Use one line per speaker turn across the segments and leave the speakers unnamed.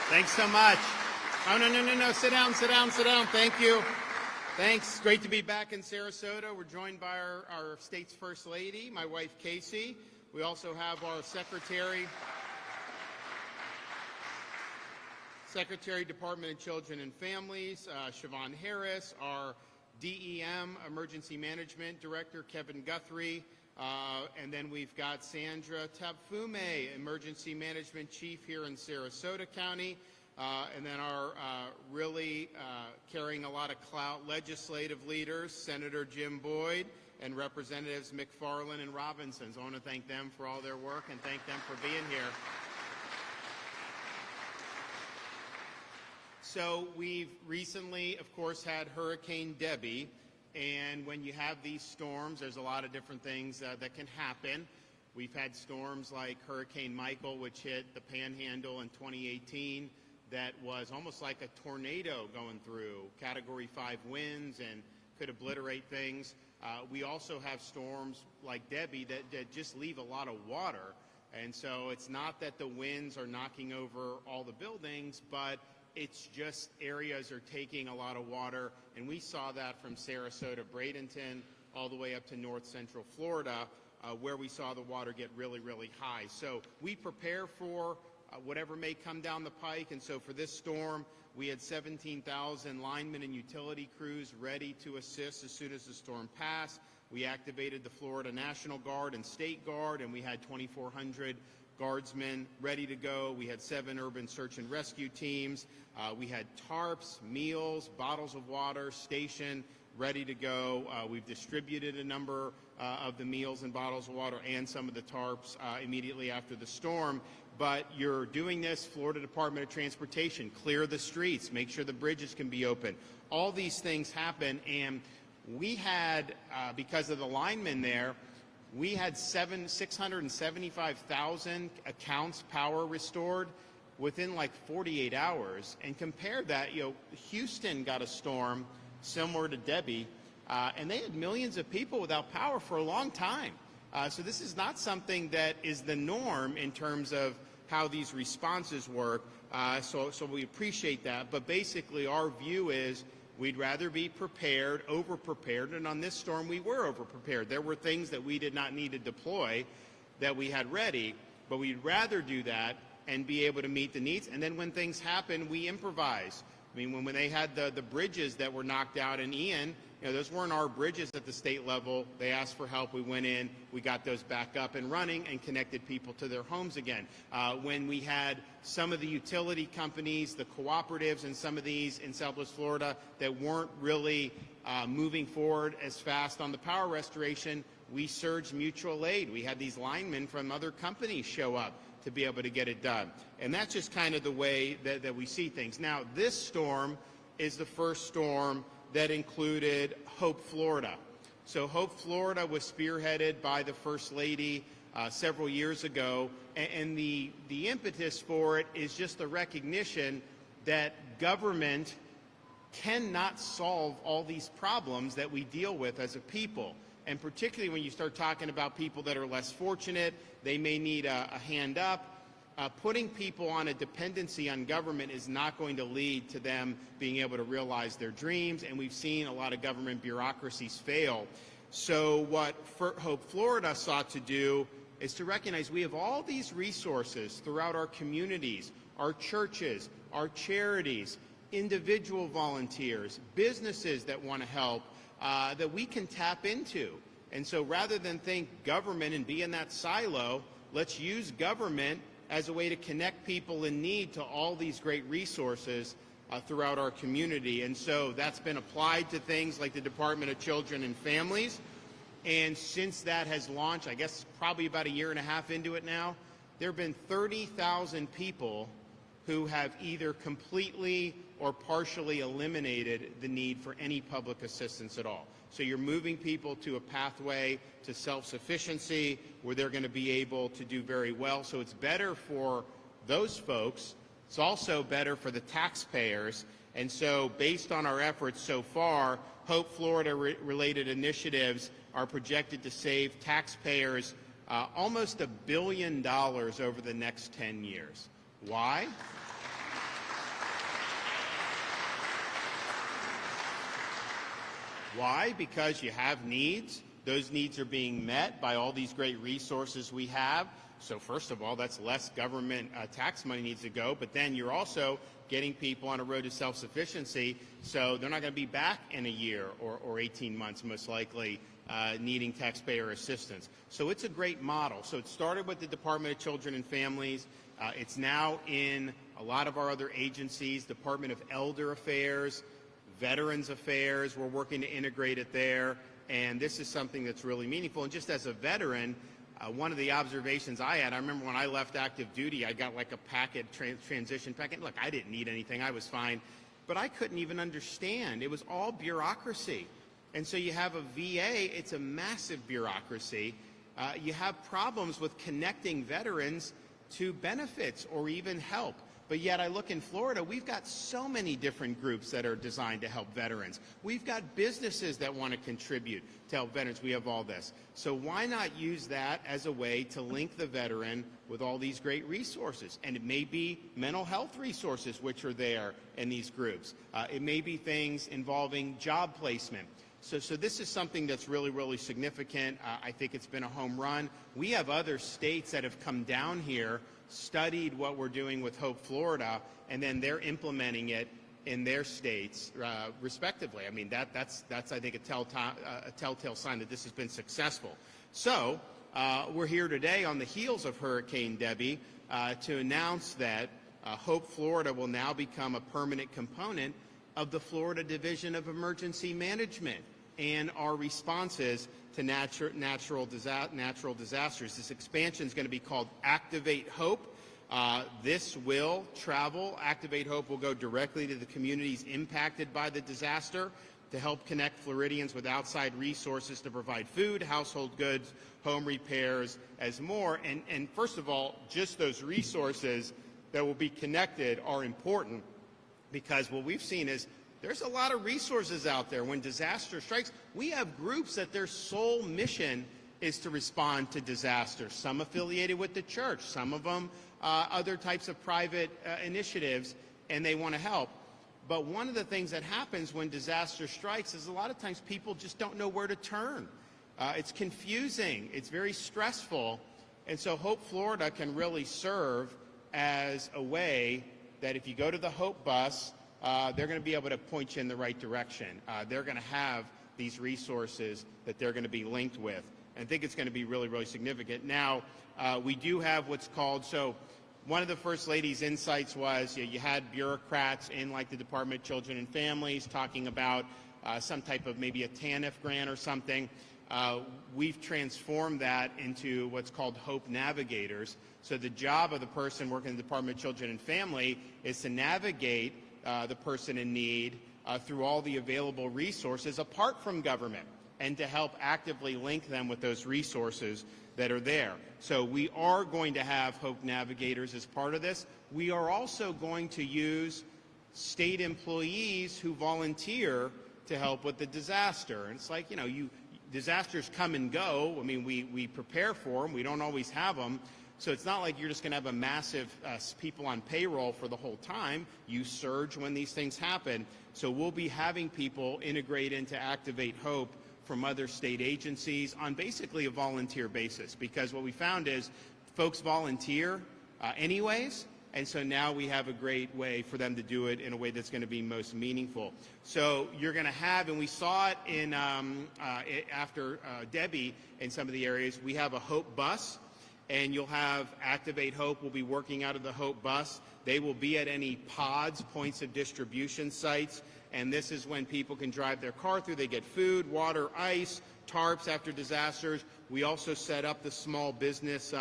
Thanks so much. Oh, no. Sit down. Thank you. Thanks. Great to be back in Sarasota. We're joined by our state's First Lady, my wife, Casey. We also have our Secretary, Department of Children and Families, Siobhan Harris, our DEM, Emergency Management Director, Kevin Guthrie, and then we've got Sandra Tabfume, Emergency Management Chief here in Sarasota County, and then our really carrying a lot of clout legislative leaders, Senator Jim Boyd and Representatives McFarland and Robinson. So I want to thank them for all their work and thank them for being here. So we've recently, of course, had Hurricane Debbie, and when you have these storms, there's a lot of different things that can happen. We've had storms like Hurricane Michael, which hit the Panhandle in 2018, that was almost like a tornado going through, Category 5 winds, and could obliterate things. We also have storms like Debbie that just leave a lot of water, and so it's not that the winds are knocking over all the buildings, but it's just areas are taking a lot of water, and we saw that from Sarasota, Bradenton, all the way up to north central Florida, where we saw the water get really, really high. So we prepare for whatever may come down the pike, and so for this storm, we had 17,000 linemen and utility crews ready to assist as soon as the storm passed. We activated the Florida National Guard and State Guard, and we had 2,400 guardsmen ready to go. We had 7 urban search and rescue teams. We had tarps, meals, bottles of water stationed, ready to go. We've distributed a number of the meals and bottles of water and some of the tarps immediately after the storm. But you're doing this, Florida Department of Transportation, clear the streets, make sure the bridges can be open. All these things happen, and we had, because of the linemen there, we had 675,000 accounts power restored within like 48 hours. And compare that, Houston got a storm similar to Debbie, and they had millions of people without power for a long time. So this is not something that is the norm in terms of how these responses work. So we appreciate that. But basically our view is we'd rather be prepared, over-prepared, and on this storm we were over-prepared. There were things that we did not need to deploy that we had ready, but we'd rather do that and be able to meet the needs. And then when things happen, we improvise. I mean, when they had the bridges that were knocked out in Ian, those weren't our bridges at the state level. They asked for help. We went in. We got those back up and running and connected people to their homes again. When we had some of the utility companies, the cooperatives, and some of these in Southwest Florida that weren't really moving forward as fast on the power restoration, we surged mutual aid. We had these linemen from other companies show up to be able to get it done. And that's just kind of the way that we see things. Now, this storm is the first storm that included Hope, Florida. So Hope, Florida was spearheaded by the First Lady several years ago, and the impetus for it is just the recognition that government cannot solve all these problems that we deal with as a people. And particularly when you start talking about people that are less fortunate, they may need a hand up. Putting people on a dependency on government is not going to lead to them being able to realize their dreams, and we've seen a lot of government bureaucracies fail. So what Hope Florida sought to do is to recognize we have all these resources throughout our communities, our churches, our charities, individual volunteers, businesses that want to help, that we can tap into. And so rather than think government and be in that silo, let's use government as a way to connect people in need to all these great resources throughout our community. And so that's been applied to things like the Department of Children and Families. And since that has launched, I guess probably about a year and a half into it now, there have been 30,000 people who have either completely or partially eliminated the need for any public assistance at all. So you're moving people to a pathway to self-sufficiency where they're going to be able to do very well. So it's better for those folks. It's also better for the taxpayers. And so based on our efforts so far, Hope Florida related initiatives are projected to save taxpayers almost $1 billion over the next 10 years. Why? Why? Because you have needs. Those needs are being met by all these great resources we have. So first of all, that's less government tax money needs to go, but then you're also getting people on a road to self-sufficiency, so they're not going to be back in a year or 18 months, most likely, needing taxpayer assistance. So it's a great model. So it started with the Department of Children and Families. It's now in a lot of our other agencies, Department of Elder Affairs, Veterans Affairs. We're working to integrate it there, and this is something that's really meaningful. And just as a veteran, one of the observations I had, I remember when I left active duty, I got like a packet, transition packet. Look, I didn't need anything. I was fine. But I couldn't even understand. It was all bureaucracy. And so you have a VA, it's a massive bureaucracy. You have problems with connecting veterans to benefits or even help. But yet I look in Florida, we've got so many different groups that are designed to help veterans. We've got businesses that want to contribute to help veterans. We have all this. So why not use that as a way to link the veteran with all these great resources? And it may be mental health resources which are there in these groups. It may be things involving job placement. So this is something that's really, really significant. I think it's been a home run. We have other states that have come down here, studied what we're doing with Hope Florida, and then they're implementing it in their states respectively. I mean, that's I think a telltale sign that this has been successful. So we're here today on the heels of Hurricane Debbie to announce that Hope Florida will now become a permanent component of the Florida Division of Emergency Management and our responses to natural disasters. This expansion is going to be called Activate Hope. This will travel. Activate Hope will go directly to the communities impacted by the disaster to help connect Floridians with outside resources to provide food, household goods, home repairs, as more. And first of all, just those resources that will be connected are important, because what we've seen is there's a lot of resources out there. When disaster strikes, we have groups that their sole mission is to respond to disasters, some affiliated with the church, some of them other types of private initiatives, and they want to help. But one of the things that happens when disaster strikes is a lot of times people just don't know where to turn. It's confusing. It's very stressful. And so Hope Florida can really serve as a way that if you go to the Hope bus, they're going to be able to point you in the right direction. They're going to have these resources that they're going to be linked with. And I think it's going to be really, really significant. Now, we do have what's called, so one of the First Lady's insights was you had bureaucrats in like the Department of Children and Families talking about some type of maybe a TANF grant or something. We've transformed that into what's called Hope Navigators. So the job of the person working in the Department of Children and Family is to navigate the person in need through all the available resources apart from government, and to help actively link them with those resources that are there. So we are going to have Hope Navigators as part of this. We are also going to use state employees who volunteer to help with the disaster. And it's like, you know, disasters come and go. I mean, we prepare for them. We don't always have them. So it's not like you're just going to have a massive people on payroll for the whole time. You surge when these things happen. So we'll be having people integrate into Activate Hope from other state agencies on basically a volunteer basis, because what we found is folks volunteer anyways, and so now we have a great way for them to do it in a way that's going to be most meaningful. So you're going to have, and we saw it in after Debbie in some of the areas, we have a Hope bus, and you'll have Activate Hope will be working out of the Hope bus. They will be at any pods, points of distribution sites, and this is when people can drive their car through. They get food, water, ice, tarps after disasters. We also set up the small business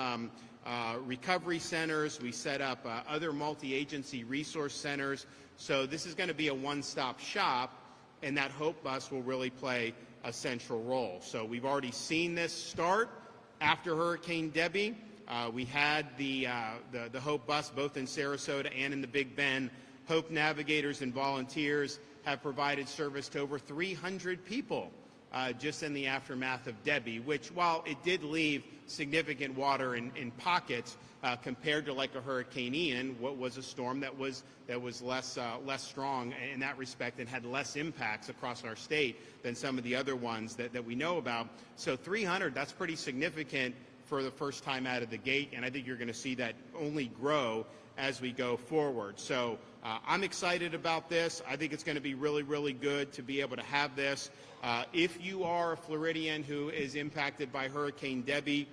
recovery centers. We set up other multi-agency resource centers. So this is going to be a one-stop shop, and that Hope bus will really play a central role. So we've already seen this start after Hurricane Debbie. We had the Hope bus both in Sarasota and in the Big Bend. Hope Navigators and volunteers have provided service to over 300 people just in the aftermath of Debbie, which, while it did leave significant water in pockets, compared to like a Hurricane Ian, what was a storm that was less strong in that respect and had less impacts across our state than some of the other ones that we know about. So 300, that's pretty significant for the first time out of the gate, and I think you're going to see that only grow as we go forward. So I'm excited about this. I think it's going to be really, really good to be able to have this. If you are a Floridian who is impacted by Hurricane Debbie,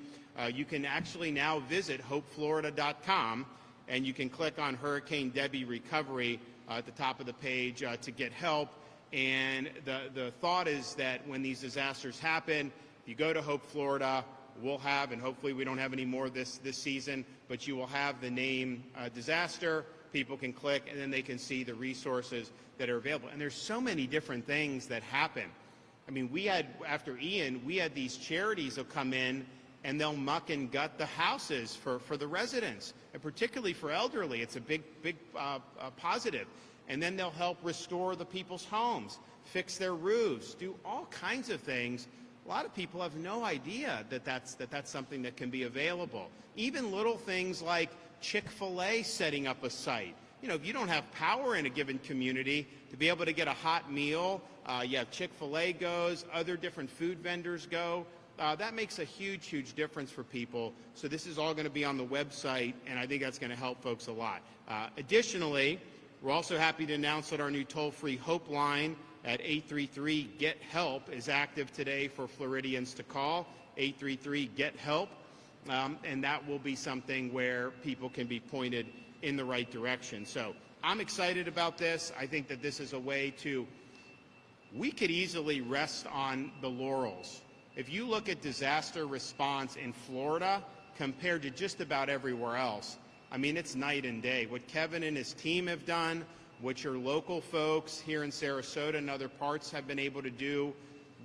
you can actually now visit hopeflorida.com, and you can click on Hurricane Debbie Recovery at the top of the page to get help. And the thought is that when these disasters happen, you go to Hope Florida, we'll have, and hopefully we don't have any more this season, but you will have the name disaster. People can click, and then they can see the resources that are available. And there's so many different things that happen. I mean, we had, after Ian, we had these charities that come in and they'll muck and gut the houses for the residents, and particularly for elderly. It's a big positive. And then they'll help restore the people's homes, fix their roofs, do all kinds of things. A lot of people have no idea that that's something that can be available. Even little things like Chick-fil-A setting up a site. You know, if you don't have power in a given community to be able to get a hot meal, you have Chick-fil-A goes, other different food vendors go. That makes a huge, huge difference for people. So this is all going to be on the website, and I think that's going to help folks a lot. Additionally, we're also happy to announce that our new toll-free Hope line at 833-GET-HELP is active today for Floridians to call, 833-GET-HELP, and that will be something where people can be pointed in the right direction. So I'm excited about this. I think that this is a way to, we could easily rest on the laurels. If you look at disaster response in Florida compared to just about everywhere else, I mean, it's night and day. What Kevin and his team have done, what your local folks here in Sarasota and other parts have been able to do,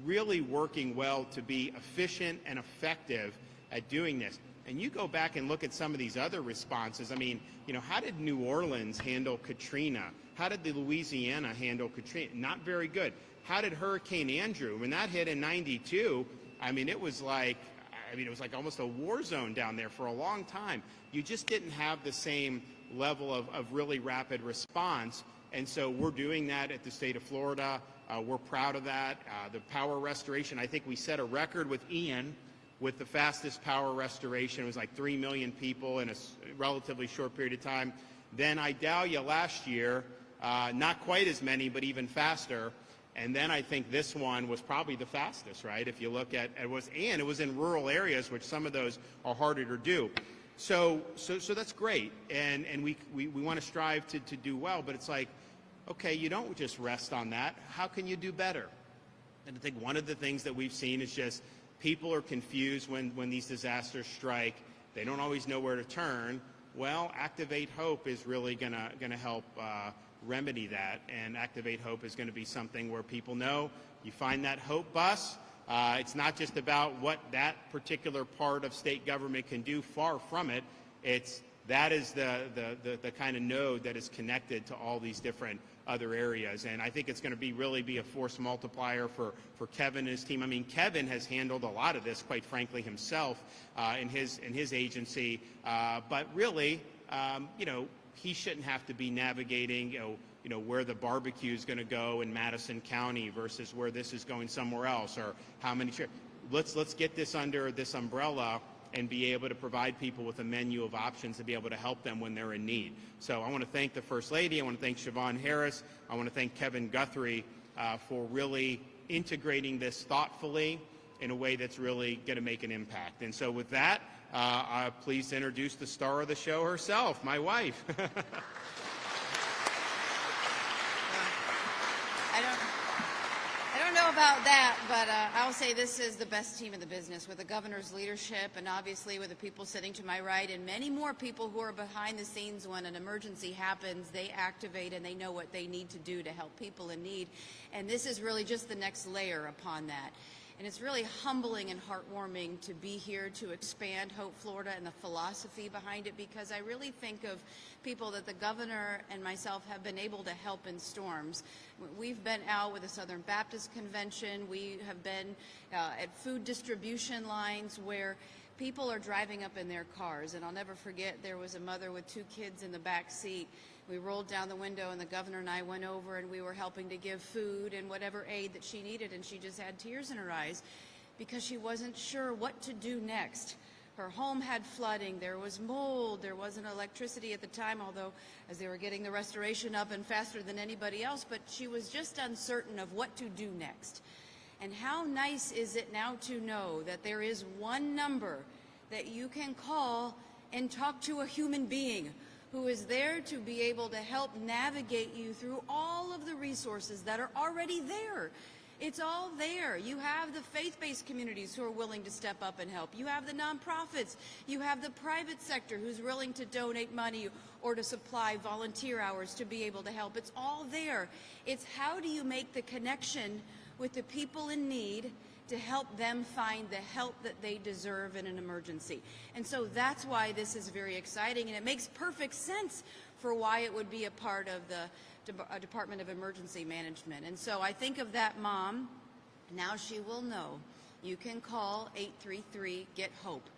really working well to be efficient and effective at doing this. And you go back and look at some of these other responses. I mean, you know, how did New Orleans handle Katrina? How did the Louisiana handle Katrina? Not very good. How did Hurricane Andrew, when that hit in '92, I mean, it was like almost a war zone down there for a long time. You just didn't have the same level of really rapid response. And so we're doing that at the state of Florida. We're proud of that. The power restoration, I think we set a record with Ian with the fastest power restoration. It was like 3 million people in a relatively short period of time. Then Idalia last year, not quite as many, but even faster. And then I think this one was probably the fastest, right? If you look at it was in rural areas, which some of those are harder to do. So that's great, and we want to strive to do well. But it's like, okay, you don't just rest on that. How can you do better? And I think one of the things that we've seen is just people are confused when these disasters strike. They don't always know where to turn. Well, Activate Hope is really gonna help remedy that, and Activate Hope is going to be something where people know you find that Hope bus. It's not just about what that particular part of state government can do. Far from it. That is the kind of node that is connected to all these different other areas, and I think it's going to really be a force multiplier for Kevin and his team. I mean, Kevin has handled a lot of this, quite frankly, himself in his agency, but really, you know, he shouldn't have to be navigating, you know, where the barbecue is going to go in Madison County versus where this is going somewhere else, or how many. Let's get this under this umbrella and be able to provide people with a menu of options to be able to help them when they're in need. So I want to thank the First Lady. I want to thank Siobhan Harris. I want to thank Kevin Guthrie for really integrating this thoughtfully in a way that's really going to make an impact. And so with that, I'm pleased to introduce the star of the show herself, my wife.
I don't know about that, but I'll say this is the best team in the business, with the governor's leadership and obviously with the people sitting to my right and many more people who are behind the scenes. When an emergency happens, they activate and they know what they need to do to help people in need. And this is really just the next layer upon that. And it's really humbling and heartwarming to be here to expand Hope Florida and the philosophy behind it, because I really think of people that the governor and myself have been able to help in storms. We've been out with the Southern Baptist Convention. We have been at food distribution lines where people are driving up in their cars. And I'll never forget, there was a mother with 2 kids in the back seat. We rolled down the window and the governor and I went over and we were helping to give food and whatever aid that she needed, and she just had tears in her eyes because she wasn't sure what to do next. Her home had flooding, there was mold, there wasn't electricity at the time, although as they were getting the restoration up and faster than anybody else, but she was just uncertain of what to do next. And how nice is it now to know that there is one number that you can call and talk to a human being who is there to be able to help navigate you through all of the resources that are already there. It's all there. You have the faith-based communities who are willing to step up and help. You have the nonprofits. You have the private sector who's willing to donate money or to supply volunteer hours to be able to help. It's all there. It's how do you make the connection with the people in need to help them find the help that they deserve in an emergency. And so that's why this is very exciting, and it makes perfect sense for why it would be a part of the Department of Emergency Management. And so I think of that mom, now she will know. You can call 833-GET-HOPE.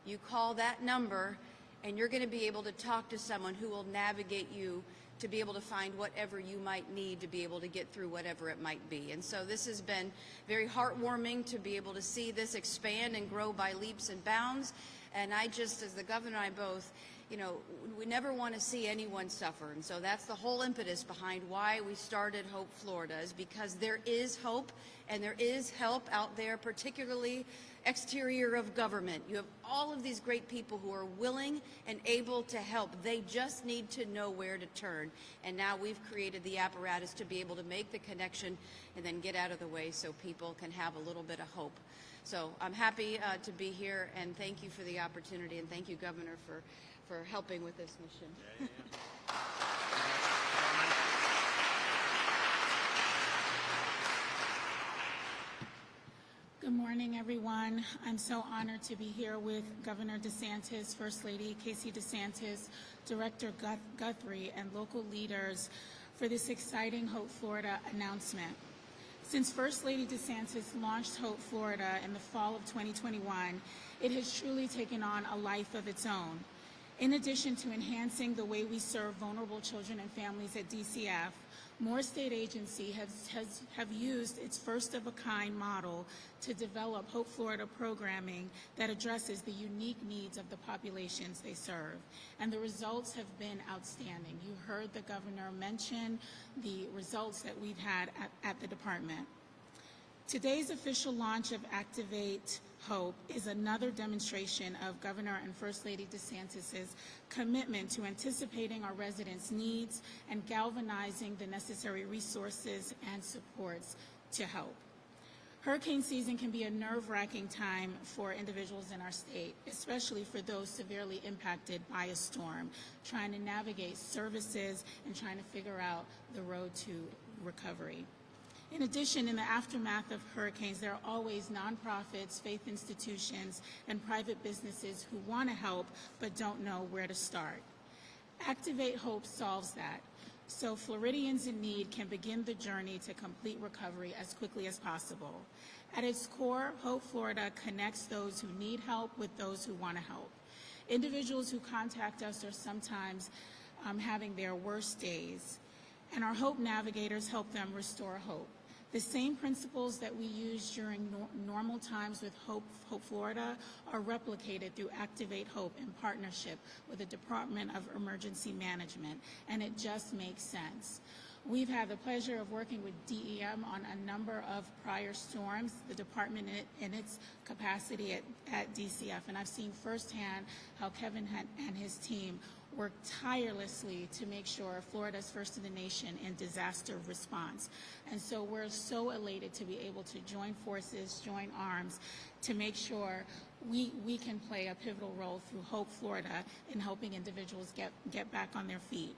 You call that number, and you're going to be able to talk to someone who will navigate you to be able to find whatever you might need to be able to get through whatever it might be. And so this has been very heartwarming to be able to see this expand and grow by leaps and bounds. And I just, as the governor and I both, you know, we never want to see anyone suffer. And so that's the whole impetus behind why we started Hope Florida, is because there is hope and there is help out there, particularly exterior of government. You have all of these great people who are willing and able to help. They just need to know where to turn. And now we've created the apparatus to be able to make the connection and then get out of the way so people can have a little bit of hope. So I'm happy to be here, and thank you for the opportunity, and thank you, Governor, for helping with this mission.
Good morning, everyone. I'm so honored to be here with Governor DeSantis, First Lady Casey DeSantis, Director Guthrie, and local leaders for this exciting Hope Florida announcement. Since First Lady DeSantis launched Hope Florida in the fall of 2021, it has truly taken on a life of its own. In addition to enhancing the way we serve vulnerable children and families at DCF, more state agencies have used its first-of-a-kind model to develop Hope Florida programming that addresses the unique needs of the populations they serve. And the results have been outstanding. You heard the governor mention the results that we've had at the department. Today's official launch of Activate Hope is another demonstration of Governor and First Lady DeSantis' commitment to anticipating our residents' needs and galvanizing the necessary resources and supports to help. Hurricane season can be a nerve-wracking time for individuals in our state, especially for those severely impacted by a storm, trying to navigate services and trying to figure out the road to recovery. In addition, in the aftermath of hurricanes, there are always nonprofits, faith institutions, and private businesses who want to help but don't know where to start. Activate Hope solves that, so Floridians in need can begin the journey to complete recovery as quickly as possible. At its core, Hope Florida connects those who need help with those who want to help. Individuals who contact us are sometimes having their worst days, and our Hope Navigators help them restore hope. The same principles that we use during normal times with Hope Florida are replicated through Activate Hope in partnership with the Department of Emergency Management, and it just makes sense. We've had the pleasure of working with DEM on a number of prior storms, the department in its capacity at DCF, and I've seen firsthand how Kevin and his team work tirelessly to make sure Florida's first in the nation in disaster response. And so we're so elated to be able to join forces, join arms, to make sure we can play a pivotal role through Hope Florida in helping individuals get back on their feet.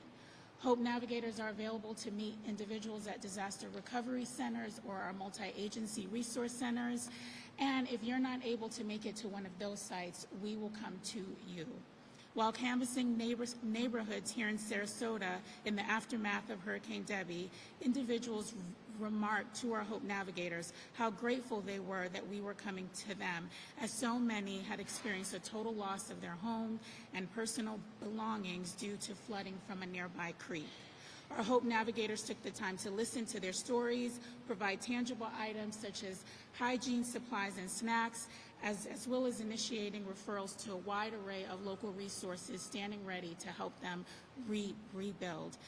Hope Navigators are available to meet individuals at disaster recovery centers or our multi-agency resource centers. And if you're not able to make it to one of those sites, we will come to you. While canvassing neighborhoods here in Sarasota in the aftermath of Hurricane Debbie, individuals remarked to our Hope Navigators how grateful they were that we were coming to them, as so many had experienced a total loss of their home and personal belongings due to flooding from a nearby creek. Our Hope Navigators took the time to listen to their stories, provide tangible items such as hygiene supplies and snacks, as well as initiating referrals to a wide array of local resources standing ready to help them rebuild.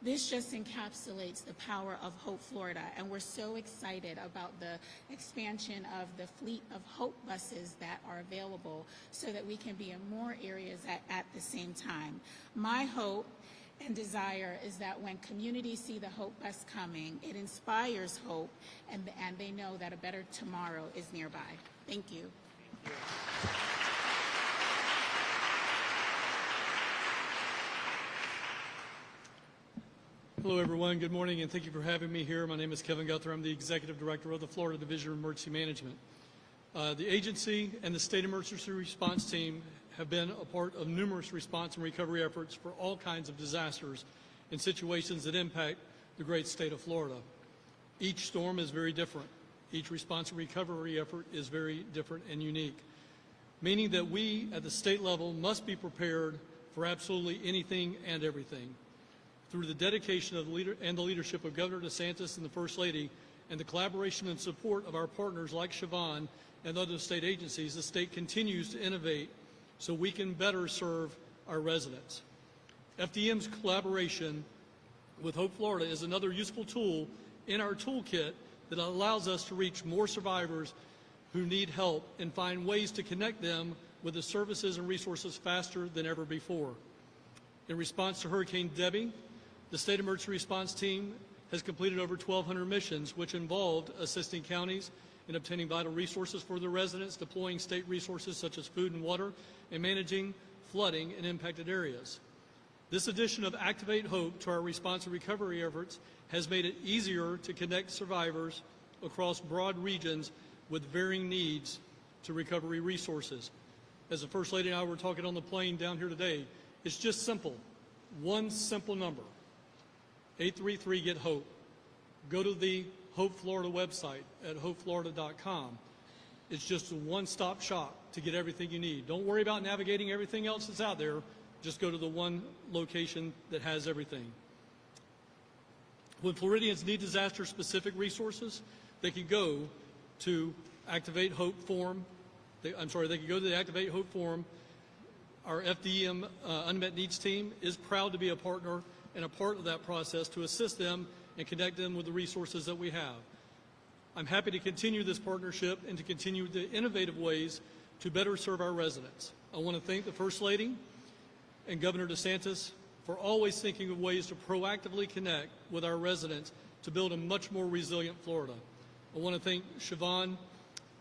This just encapsulates the power of Hope Florida, and we're so excited about the expansion of the fleet of Hope buses that are available so that we can be in more areas at the same time. My hope and desire is that when communities see the Hope bus coming, it inspires hope, and they know that a better tomorrow is nearby. Thank you.
Thank you.
Hello, everyone. Good morning, and thank you for having me here. My name is Kevin Guthrie. I'm the Executive Director of the Florida Division of Emergency Management. The agency and the State Emergency Response Team have been a part of numerous response and recovery efforts for all kinds of disasters and situations that impact the great state of Florida. Each storm is very different. Each response and recovery effort is very different and unique, meaning that we at the state level must be prepared for absolutely anything and everything. Through the dedication of the leadership of Governor DeSantis and the First Lady, and the collaboration and support of our partners like Siobhan and other state agencies, the state continues to innovate so we can better serve our residents. FDM's collaboration with Hope Florida is another useful tool in our toolkit that allows us to reach more survivors who need help and find ways to connect them with the services and resources faster than ever before. In response to Hurricane Debbie, the State Emergency Response Team has completed over 1,200 missions, which involved assisting counties in obtaining vital resources for their residents, deploying state resources such as food and water, and managing flooding in impacted areas. This addition of Activate Hope to our response and recovery efforts has made it easier to connect survivors across broad regions with varying needs to recovery resources. As the First Lady and I were talking on the plane down here today, it's just simple. One simple number, 833-GET-HOPE. Go to the Hope Florida website at hopeflorida.com. It's just a one-stop shop to get everything you need. Don't worry about navigating everything else that's out there. Just go to the one location that has everything. When Floridians need disaster-specific resources, they can go to Activate Hope Forum. They can go to the Activate Hope Forum. Our FDM Unmet Needs team is proud to be a partner and a part of that process to assist them and connect them with the resources that we have. I'm happy to continue this partnership and to continue the innovative ways to better serve our residents. I want to thank the First Lady and Governor DeSantis for always thinking of ways to proactively connect with our residents to build a much more resilient Florida. I want to thank Siobhan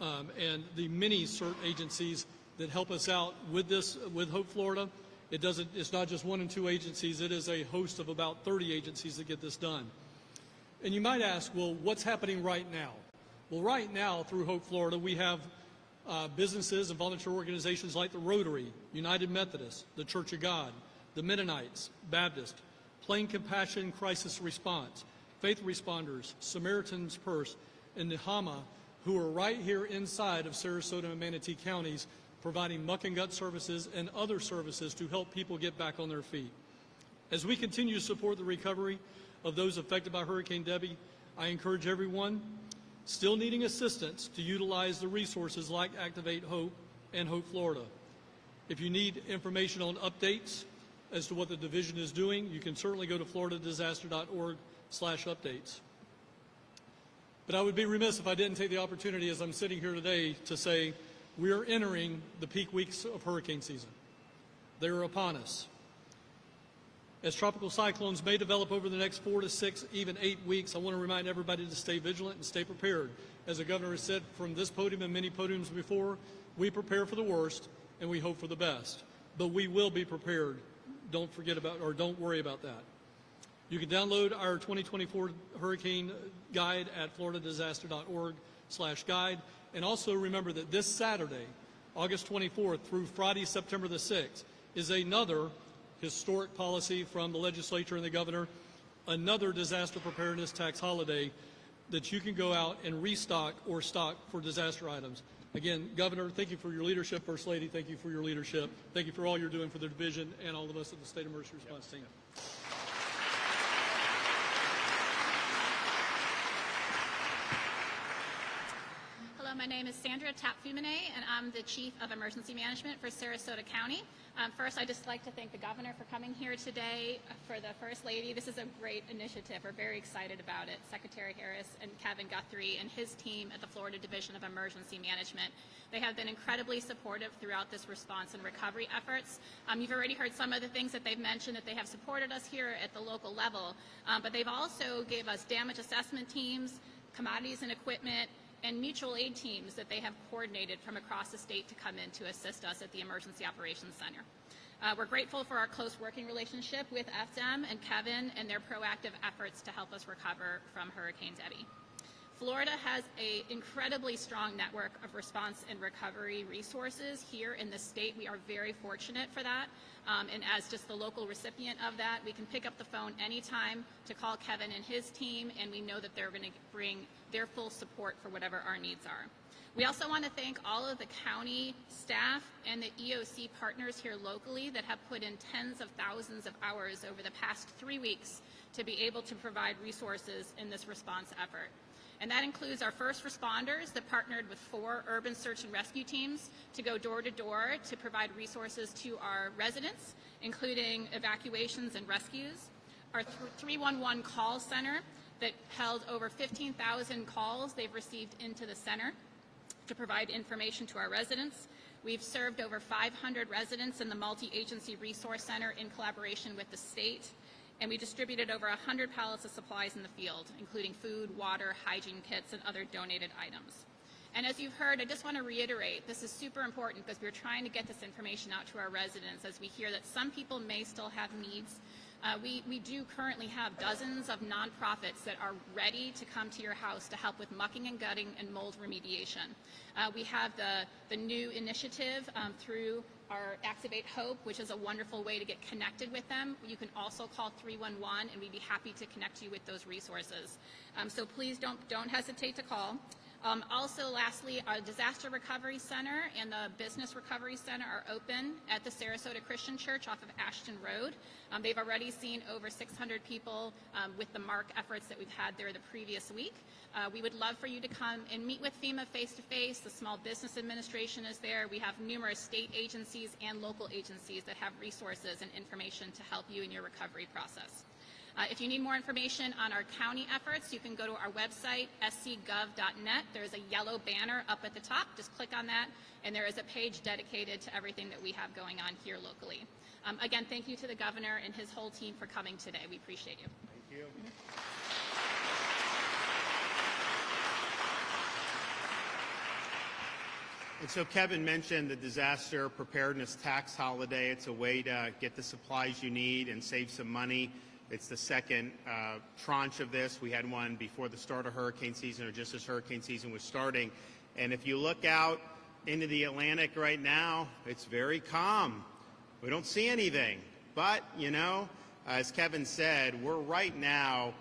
and the many CERT agencies that help us out with this, with Hope Florida. It's not just one and two agencies, it is a host of about 30 agencies that get this done. And you might ask, well, what's happening right now? Well, right now, through Hope Florida, we have businesses and volunteer organizations like the Rotary, United Methodist, the Church of God, the Mennonites, Baptist, Plain Compassion Crisis Response, Faith Responders, Samaritan's Purse, and Nehama, who are right here inside of Sarasota and Manatee counties, providing muck and gut services and other services to help people get back on their feet. As we continue to support the recovery of those affected by Hurricane Debbie, I encourage everyone still needing assistance to utilize the resources like Activate Hope and Hope Florida. If you need information on updates as to what the division is doing, you can certainly go to floridadisaster.org/updates. But I would be remiss if I didn't take the opportunity as I'm sitting here today to say we are entering the peak weeks of hurricane season. They are upon us. As tropical cyclones may develop over the next 4 to 6, even 8 weeks, I want to remind everybody to stay vigilant and stay prepared. As the governor has said from this podium and many podiums before, we prepare for the worst and we hope for the best. But we will be prepared. Don't forget about, or don't worry about that. You can download our 2024 hurricane guide at floridadisaster.org/guide. And also remember that this Saturday, August 24th through Friday, September the 6th, is another historic policy from the legislature and the governor, another disaster preparedness tax holiday that you can go out and restock or stock for disaster items. Again, Governor, thank you for your leadership. First Lady, thank you for your leadership. Thank you for all you're doing for the division and all of us at the State Emergency Response Team.
Hello, my name is Sandra Tapfumene, and I'm the Chief of Emergency Management for Sarasota County. First, I'd just like to thank the Governor for coming here today, for the First Lady. This is a great initiative. We're very excited about it. Secretary Harris and Kevin Guthrie and his team at the Florida Division of Emergency Management. They have been incredibly supportive throughout this response and recovery efforts. You've already heard some of the things that they've mentioned, that they have supported us here at the local level, but they've also gave us damage assessment teams, commodities and equipment, and mutual aid teams that they have coordinated from across the state to come in to assist us at the Emergency Operations Center. We're grateful for our close working relationship with FDEM and Kevin and their proactive efforts to help us recover from Hurricane Debby. Florida has an incredibly strong network of response and recovery resources here in the state. We are very fortunate for that. And as just the local recipient of that, we can pick up the phone anytime to call Kevin and his team, and we know that they're going to bring their full support for whatever our needs are. We also want to thank all of the county staff and the EOC partners here locally that have put in tens of thousands of hours over the past 3 weeks to be able to provide resources in this response effort. And that includes our first responders that partnered with 4 urban search and rescue teams to go door to door to provide resources to our residents, including evacuations and rescues. Our 311 call center that held over 15,000 calls they've received into the center to provide information to our residents. We've served over 500 residents in the multi-agency resource center in collaboration with the state. And we distributed over 100 pallets of supplies in the field, including food, water, hygiene kits, and other donated items. And as you've heard, I just want to reiterate, this is super important because we're trying to get this information out to our residents as we hear that some people may still have needs. We do currently have dozens of nonprofits that are ready to come to your house to help with mucking and gutting and mold remediation. We have the new initiative through our Activate Hope, which is a wonderful way to get connected with them. You can also call 311, and we'd be happy to connect you with those resources. So please don't hesitate to call. Also, lastly, our Disaster Recovery Center and the Business Recovery Center are open at the Sarasota Christian Church off of Ashton Road. They've already seen over 600 people with the MARC efforts that we've had there the previous week. We would love for you to come and meet with FEMA face-to-face. The Small Business Administration is there. We have numerous state agencies and local agencies that have resources and information to help you in your recovery process. If you need more information on our county efforts, you can go to our website, scgov.net. There's a yellow banner up at the top. Just click on that, and there is a page dedicated to everything that we have going on here locally. Again, thank you to the Governor and his whole team for coming today. We appreciate you.
Thank you. And so Kevin mentioned the disaster preparedness tax holiday. It's a way to get the supplies you need and save some money. It's the second tranche of this. We had one before the start of hurricane season, or just as hurricane season was starting. And if you look out into the Atlantic right now, it's very calm. We don't see anything. But, you know, as Kevin said, we're right now,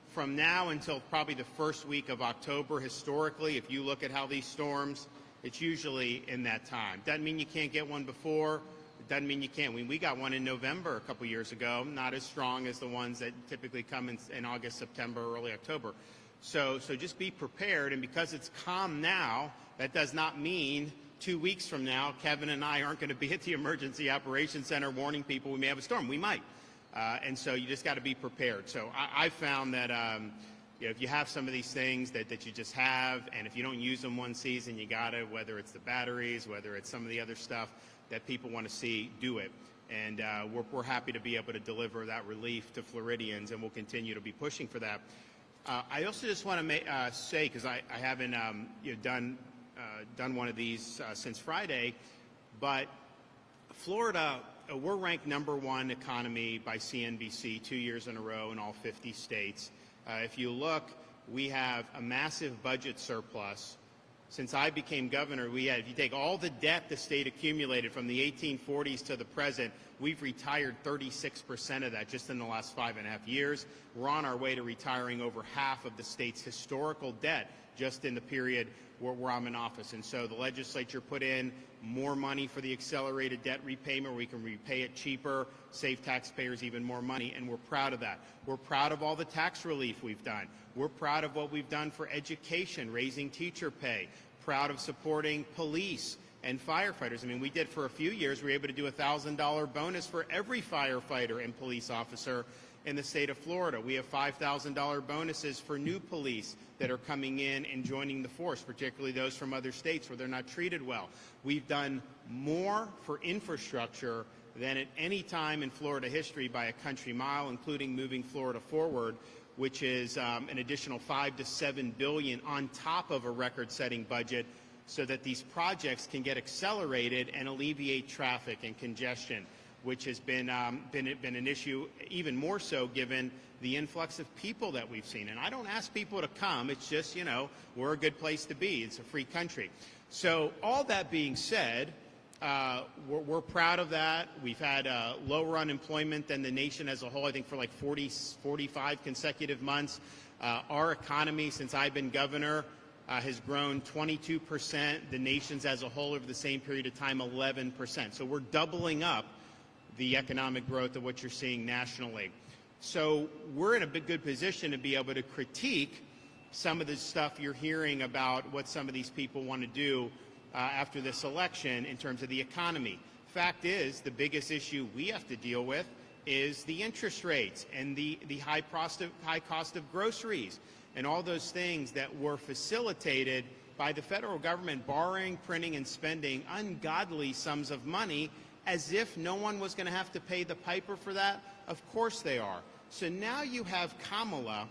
from now until probably the first week of October, historically, if you look at how these storms, it's usually in that time. Doesn't mean you can't get one before. Doesn't mean you can't. We got one in November a couple years ago, not as strong as the ones that typically come in August, September, early October. So just be prepared. And because it's calm now, that does not mean 2 weeks from now, Kevin and I aren't going to be at the Emergency Operations Center warning people we may have a storm. We might. And so you just got to be prepared. So I found that you know, if you have some of these things that you just have, and if you don't use them one season, you got to, whether it's the batteries, whether it's some of the other stuff that people want to see, do it. And we're happy to be able to deliver that relief to Floridians, and we'll continue to be pushing for that. I also just want to say, because I haven't you know, done one of these since Friday, but Florida we're ranked #1 economy by CNBC 2 years in a row in all 50 states. If you look, we have a massive budget surplus. Since I became governor, if you take all the debt the state accumulated from the 1840s to the present, we've retired 36% of that just in the last 5.5 years. We're on our way to retiring over half of the state's historical debt just in the period where I'm in office. And so the legislature put in more money for the accelerated debt repayment, where we can repay it cheaper, save taxpayers even more money, and we're proud of that. We're proud of all the tax relief we've done. We're proud of what we've done for education, raising teacher pay, proud of supporting police and firefighters. I mean, we did for a few years, we were able to do a $1,000 bonus for every firefighter and police officer in the state of Florida. We have $5,000 bonuses for new police that are coming in and joining the force, particularly those from other states where they're not treated well. We've done more for infrastructure than at any time in Florida history by a country mile, including moving Florida forward, which is an additional $5 to $7 billion on top of a record-setting budget, so that these projects can get accelerated and alleviate traffic and congestion, which has been an issue even more so given the influx of people that we've seen. And I don't ask people to come. It's just, you know, we're a good place to be. It's a free country. So all that being said, we're proud of that. We've had lower unemployment than the nation as a whole, I think, for like 45 consecutive months. Our economy, since I've been governor, has grown 22%. The nation's as a whole over the same period of time, 11%. So we're doubling up the economic growth of what you're seeing nationally. So we're in a good position to be able to critique some of the stuff you're hearing about what some of these people want to do after this election in terms of the economy. Fact is, the biggest issue we have to deal with is the interest rates and the high cost of groceries and all those things that were facilitated by the federal government borrowing, printing, and spending ungodly sums of money as if no one was going to have to pay the piper for that. Of course they are. So now you have Kamala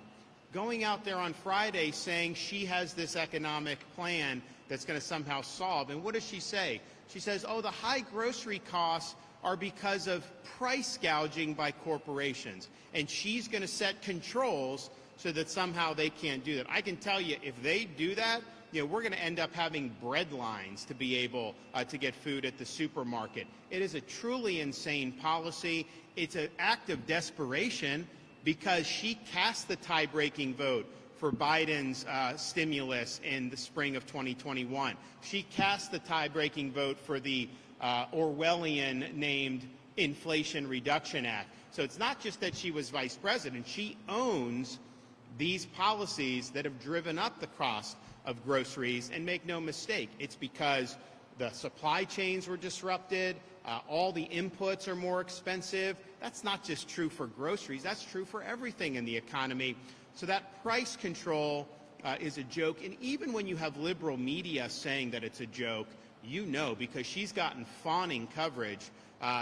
going out there on Friday saying she has this economic plan that's going to somehow solve. And what does she say? She says, oh, the high grocery costs are because of price gouging by corporations. And she's going to set controls so that somehow they can't do that. I can tell you, if they do that, you know, we're going to end up having bread lines to be able to get food at the supermarket. It is a truly insane policy. It's an act of desperation because she cast the tie-breaking vote for Biden's stimulus in the spring of 2021. She cast the tie-breaking vote for the Orwellian-named Inflation Reduction Act. So it's not just that she was vice president. She owns these policies that have driven up the cost of groceries, and make no mistake, it's because the supply chains were disrupted, all the inputs are more expensive. That's not just true for groceries, that's true for everything in the economy. So that price control is a joke, and even when you have liberal media saying that it's a joke, you know, because she's gotten fawning coverage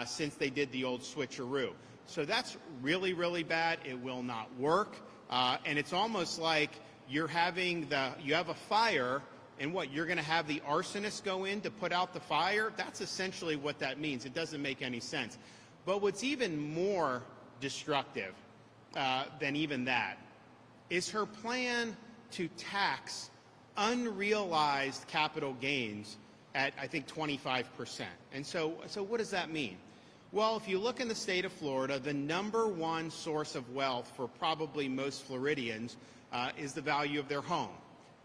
since they did the old switcheroo. So that's really, really bad. It will not work, and it's almost like you have a fire, and what, you're going to have the arsonist go in to put out the fire? That's essentially what that means. It doesn't make any sense. But what's even more destructive than even that is her plan to tax unrealized capital gains at, I think, 25%. And so what does that mean? Well, if you look in the state of Florida, the #1 source of wealth for probably most Floridians is the value of their home.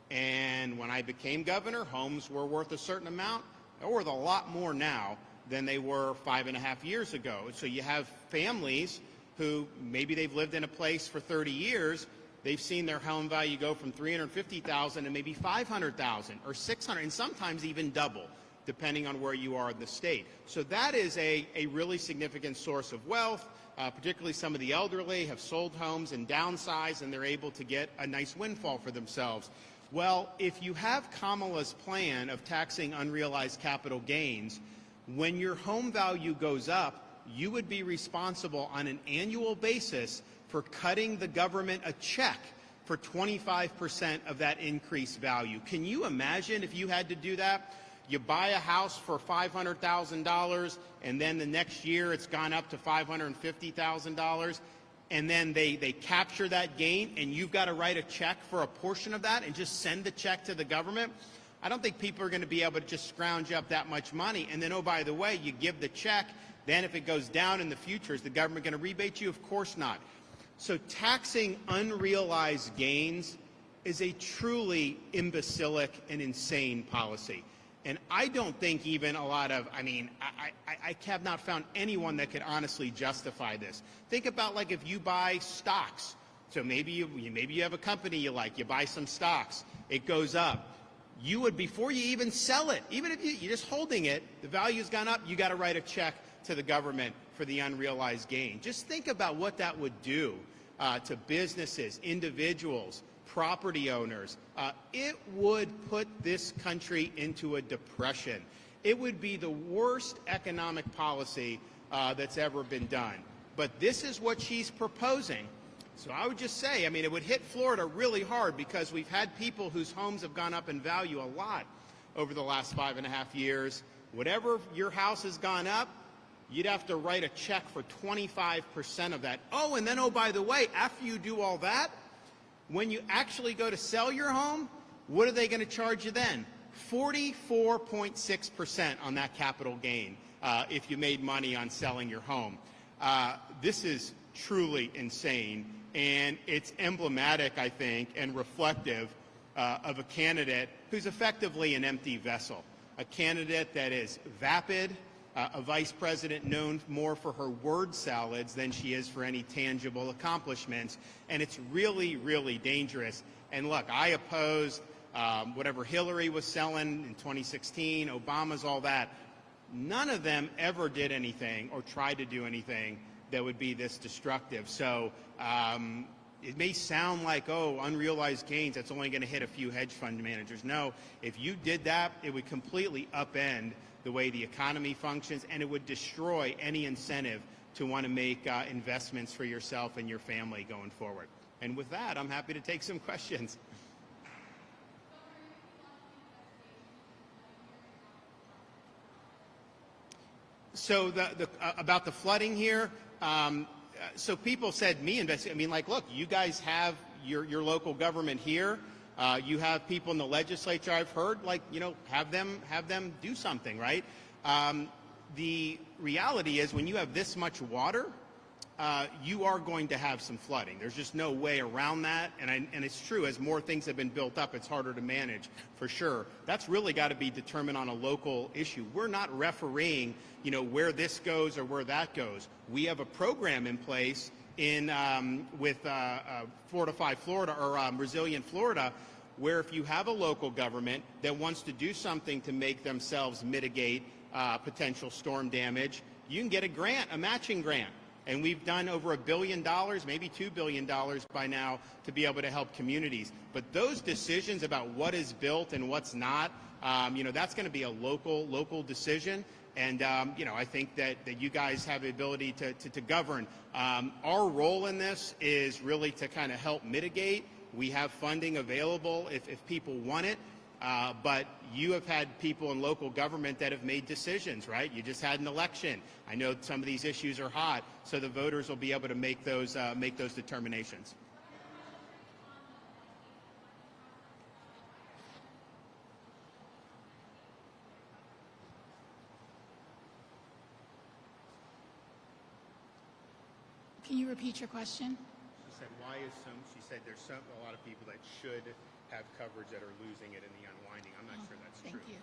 And when I became governor, homes were worth a certain amount. They're worth a lot more now than they were 5.5 years ago. So you have families who maybe they've lived in a place for 30 years. They've seen their home value go from $350,000 to maybe $500,000 or $600,000, and sometimes even double, depending on where you are in the state. So that is a really significant source of wealth. Particularly some of the elderly have sold homes and downsized, and they're able to get a nice windfall for themselves. Well, if you have Kamala's plan of taxing unrealized capital gains, when your home value goes up, you would be responsible on an annual basis for cutting the government a check for 25% of that increased value. Can you imagine if you had to do that? You buy a house for $500,000, and then the next year it's gone up to $550,000, and then they capture that gain, and you've got to write a check for a portion of that and just send the check to the government. I don't think people are going to be able to just scrounge up that much money. And then, oh, by the way, you give the check. Then if it goes down in the future, is the government going to rebate you? Of course not. So taxing unrealized gains is a truly imbecilic and insane policy. And I don't think even a lot of, I have not found anyone that could honestly justify this. Think about like if you buy stocks. So maybe you have a company you like, you buy some stocks, it goes up. You would, before you even sell it, even if you're just holding it, the value's gone up, you got to write a check to the government for the unrealized gain. Just think about what that would do to businesses, individuals, property owners. It would put this country into a depression. It would be the worst economic policy that's ever been done. But this is what she's proposing. So I would just say, it would hit Florida really hard because we've had people whose homes have gone up in value a lot over the last 5.5 years. Whatever your house has gone up, you'd have to write a check for 25% of that. Oh, and then, oh, by the way, after you do all that, when you actually go to sell your home, what are they going to charge you then? 44.6% on that capital gain if you made money on selling your home. This is truly insane. And it's emblematic, I think, and reflective of a candidate who's effectively an empty vessel, a candidate that is vapid, a vice president known more for her word salads than she is for any tangible accomplishments. And it's really, really dangerous. And look, I oppose whatever Hillary was selling in 2016, Obama's, all that. None of them ever did anything or tried to do anything that would be this destructive. So it may sound like, oh, unrealized gains, that's only going to hit a few hedge fund managers. No, if you did that, it would completely upend the way the economy functions, and it would destroy any incentive to want to make investments for yourself and your family going forward. And with that, I'm happy to take some questions. So about the flooding here, so people said look, you guys have your local government here. You have people in the legislature, I've heard, have them do something, right? The reality is when you have this much water, you are going to have some flooding. There's just no way around that. And it's true, as more things have been built up, it's harder to manage, for sure. That's really got to be determined on a local issue. We're not refereeing, where this goes or where that goes. We have a program in place with Fortify Florida, or Resilient Florida, where if you have a local government that wants to do something to make themselves mitigate potential storm damage, you can get a grant, a matching grant. And we've done over $1 billion, maybe $2 billion by now, to be able to help communities. But those decisions about what is built and what's not, that's going to be a local decision. And, I think that you guys have the ability to govern. Our role in this is really to kind of help mitigate. We have funding available if people want it. But you have had people in local government that have made decisions, right? You just had an election. I know some of these issues are hot, so the voters will be able to make those determinations.
Can you repeat your question?
She said, she said there's a lot of people that should have coverage that are losing it in the unwinding. I'm not sure that's true.
Thank you.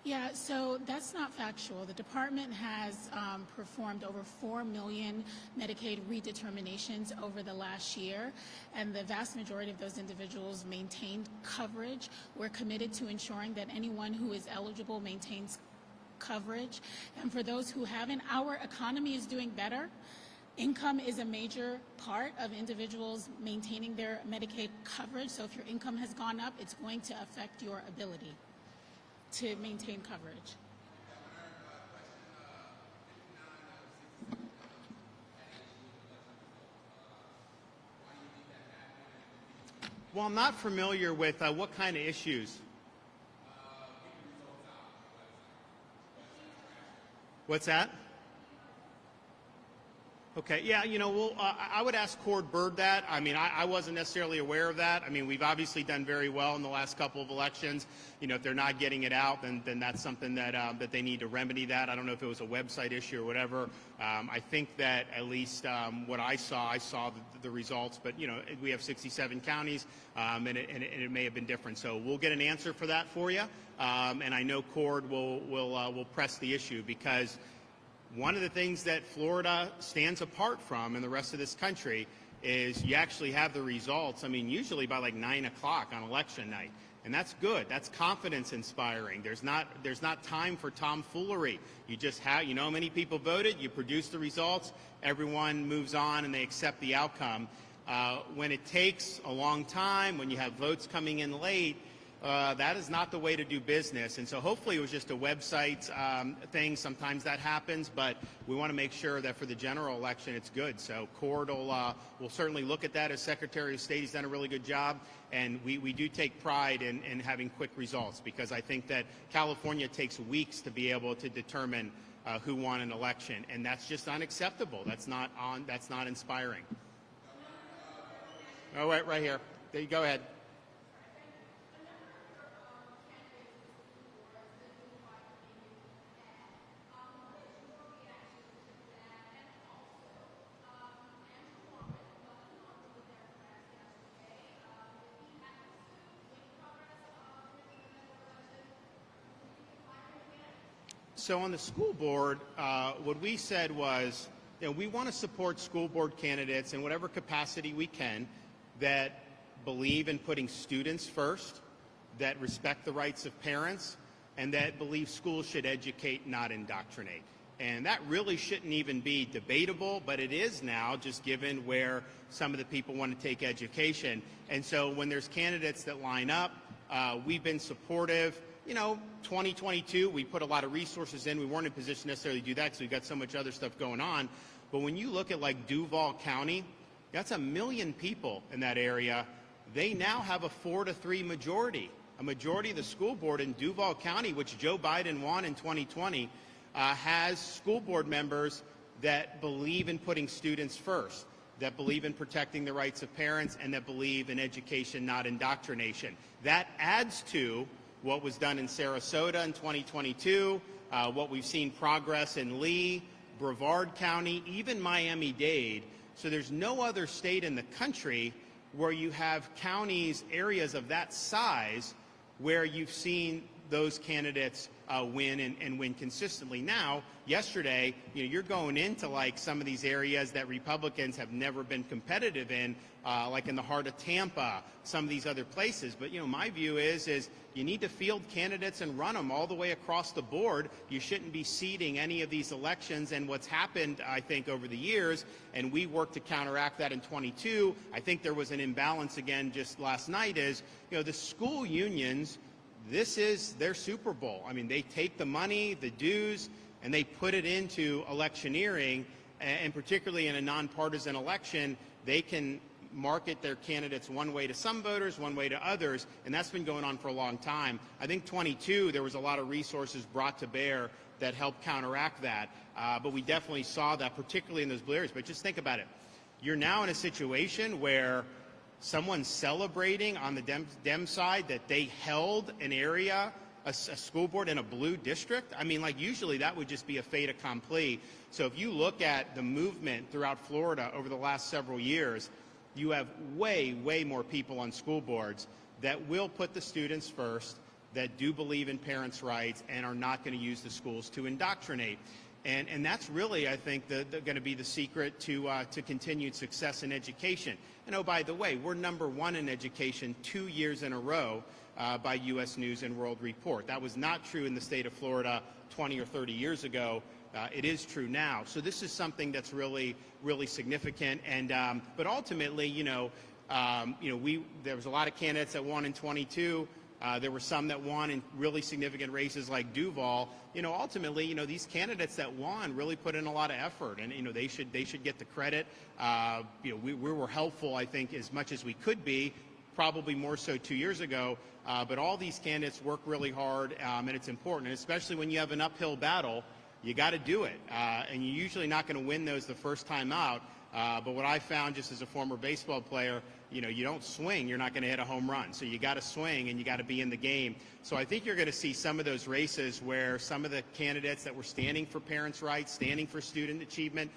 Yeah, so that's not factual. The department has performed over 4 million Medicaid redeterminations over the last year, and the vast majority of those individuals maintained coverage. We're committed to ensuring that anyone who is eligible maintains coverage. And for those who haven't, our economy is doing better. Income is a major part of individuals maintaining their Medicaid coverage. So if your income has gone up, it's going to affect your ability to maintain coverage.
Well, I'm not familiar with what kind of issues. What's that? Okay, yeah, well, I would ask Cord Bird that. I mean, I wasn't necessarily aware of that. I mean, we've obviously done very well in the last couple of elections. If they're not getting it out, then that's something that that they need to remedy that. I don't know if it was a website issue or whatever. I think that at least what I saw the results, but we have 67 counties, and it may have been different. So we'll get an answer for that for you, and I know Cord will press the issue, because one of the things that Florida stands apart from in the rest of this country is you actually have the results, I mean, usually by like 9 o'clock on election night. And that's good. That's confidence inspiring. There's not time for tomfoolery. You just have, how many people voted, you produce the results, everyone moves on and they accept the outcome. When it takes a long time, when you have votes coming in late, that is not the way to do business. And so hopefully it was just a website thing. Sometimes that happens, but we want to make sure that for the general election it's good. So Cord will certainly look at that as Secretary of State. He's done a really good job. And we do take pride in having quick results, because I think that California takes weeks to be able to determine who won an election. And that's just unacceptable. That's not inspiring. Oh, right here. There you go ahead. So on the school board, what we said was, we want to support school board candidates in whatever capacity we can that believe in putting students first, that respect the rights of parents, and that believe schools should educate, not indoctrinate. And that really shouldn't even be debatable, but it is now, just given where some of the people want to take education. And so when there's candidates that line up, we've been supportive. 2022, we put a lot of resources in. We weren't in position necessarily to do that because we've got so much other stuff going on. But when you look at like Duval County, that's 1 million people in that area. They now have a 4-3 majority. A majority of the school board in Duval County, which Joe Biden won in 2020, has school board members that believe in putting students first, that believe in protecting the rights of parents, and that believe in education, not indoctrination. That adds to what was done in Sarasota in 2022, what we've seen progress in Lee, Brevard County, even Miami-Dade. So there's no other state in the country where you have counties, areas of that size, where you've seen those candidates win and win consistently. Now, yesterday, you're going into like some of these areas that Republicans have never been competitive in, like in the heart of Tampa, some of these other places. But my view is you need to field candidates and run them all the way across the board. You shouldn't be seeding any of these elections. And what's happened, I think, over the years, and we worked to counteract that in 22. I think there was an imbalance again just last night. Is the school unions. This is their Super Bowl. I mean, they take the money, the dues, and they put it into electioneering, and particularly in a nonpartisan election, they can market their candidates one way to some voters, one way to others, and that's been going on for a long time. I think 22, there was a lot of resources brought to bear that helped counteract that, but we definitely saw that, particularly in those blue areas. But just think about it. You're now in a situation where someone's celebrating on the Dem side that they held an area, a school board in a blue district. I mean, like usually that would just be a fait accompli. So if you look at the movement throughout Florida over the last several years, you have way, way more people on school boards that will put the students first, that do believe in parents' rights, and are not going to use the schools to indoctrinate. And that's really, I think, going to be the secret to continued success in education. And oh, by the way, we're #1 in education 2 years in a row by U.S. News and World Report. That was not true in the state of Florida 20 or 30 years ago. It is true now. So this is something that's really, really significant. And but ultimately, there was a lot of candidates that won in 22. There were some that won in really significant races like Duval. Ultimately, these candidates that won really put in a lot of effort, and they should get the credit. We were helpful, I think, as much as we could be, probably more so 2 years ago. But all these candidates work really hard, and it's important, and especially when you have an uphill battle you got to do it. And you're usually not going to win those the first time out. But what I found, just as a former baseball player, you don't swing, you're not going to hit a home run. So you got to swing and you got to be in the game. So I think you're going to see some of those races where some of the candidates that were standing for parents' rights, standing for student achievement,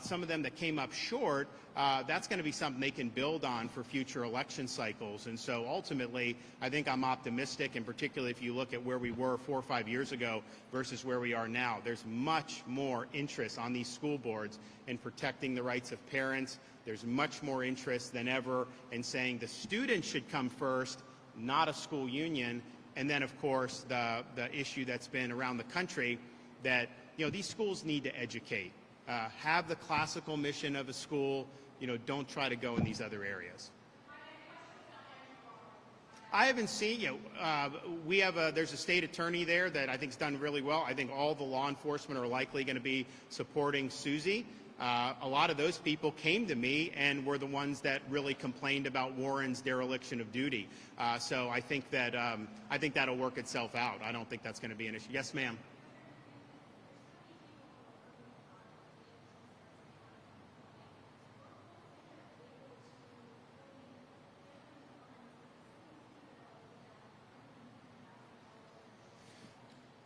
some of them that came up short, that's going to be something they can build on for future election cycles. And so ultimately, I think I'm optimistic, and particularly if you look at where we were 4 or 5 years ago versus where we are now, there's much more interest on these school boards in protecting the rights of parents. There's much more interest than ever in saying the student should come first, not a school union. And then, of course, the issue that's been around the country that, these schools need to educate. Have the classical mission of a school, don't try to go in these other areas. I haven't seen, there's a state attorney there that I think's done really well. I think all the law enforcement are likely going to be supporting Susie. A lot of those people came to me and were the ones that really complained about Warren's dereliction of duty. So I think that'll work itself out. I don't think that's going to be an issue. Yes, ma'am.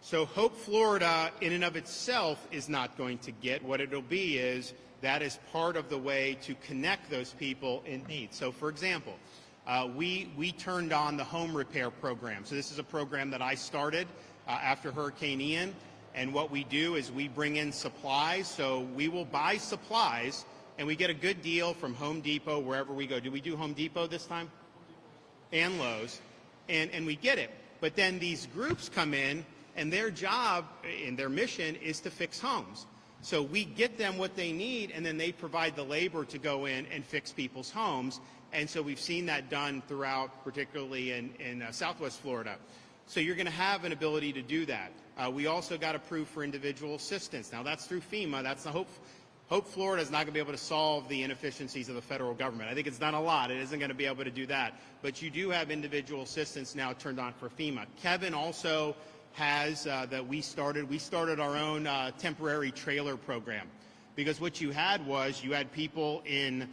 So Hope Florida in and of itself is not going to get. What it'll be is that is part of the way to connect those people in need. So for example, we turned on the home repair program. So this is a program that I started after Hurricane Ian. And what we do is we bring in supplies. So we will buy supplies and we get a good deal from Home Depot wherever we go. Do we do Home Depot this time? And Lowe's. And we get it. But then these groups come in, and their job and their mission is to fix homes. So we get them what they need, and then they provide the labor to go in and fix people's homes. And so we've seen that done throughout, particularly in Southwest Florida. So you're going to have an ability to do that. We also got approved for individual assistance. Now that's through FEMA. That's the Hope Florida is not going to be able to solve the inefficiencies of the federal government. I think it's done a lot. It isn't going to be able to do that. But you do have individual assistance now turned on for FEMA. Kevin also has that we started our own temporary trailer program, because what you had was you had people in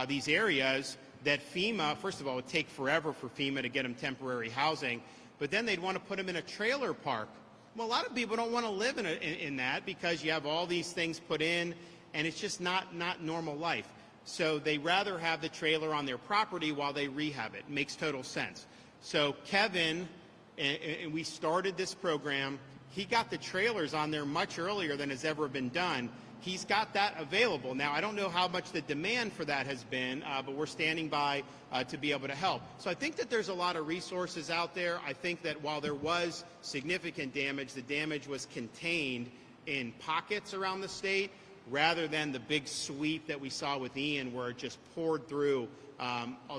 these areas that FEMA, first of all, it would take forever for FEMA to get them temporary housing, but then they'd want to put them in a trailer park. Well, a lot of people don't want to live in that because you have all these things put in and it's just not normal life. So they rather have the trailer on their property while they rehab it. It makes total sense. So Kevin, and we started this program, he got the trailers on there much earlier than has ever been done. He's got that available. Now, I don't know how much the demand for that has been, but we're standing by to be able to help. So I think that there's a lot of resources out there. I think that while there was significant damage, the damage was contained in pockets around the state rather than the big sweep that we saw with Ian, where it just poured through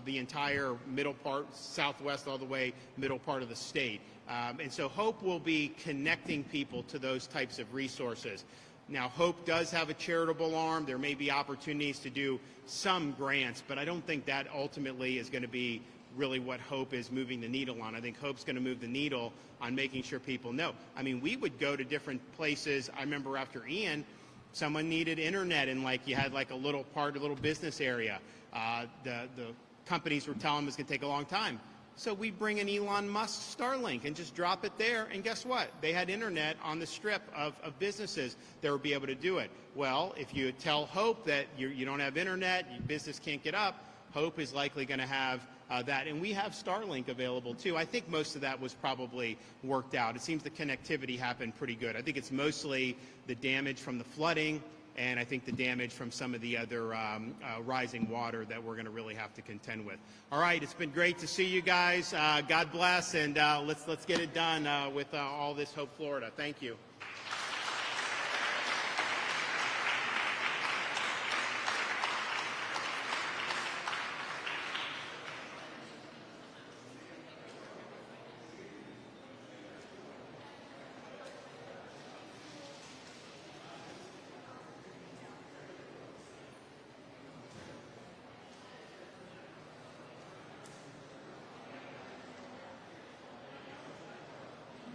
the entire middle part, southwest, all the way middle part of the state. And so Hope will be connecting people to those types of resources. Now, Hope does have a charitable arm. There may be opportunities to do some grants, but I don't think that ultimately is going to be really what Hope is moving the needle on. I think Hope's going to move the needle on making sure people know. I mean, we would go to different places. I remember after Ian, someone needed internet in you had a little business area. The companies were telling them it's going to take a long time. So we bring in Elon Musk's Starlink and just drop it there, and guess what? They had internet on the strip of businesses that would be able to do it. Well, if you tell Hope that you don't have internet, your business can't get up, Hope is likely going to have that. And we have Starlink available too. I think most of that was probably worked out. It seems the connectivity happened pretty good. I think it's mostly the damage from the flooding, and I think the damage from some of the other rising water that we're going to really have to contend with. All right, it's been great to see you guys. God bless, and let's get it done with all this Hope Florida. Thank you.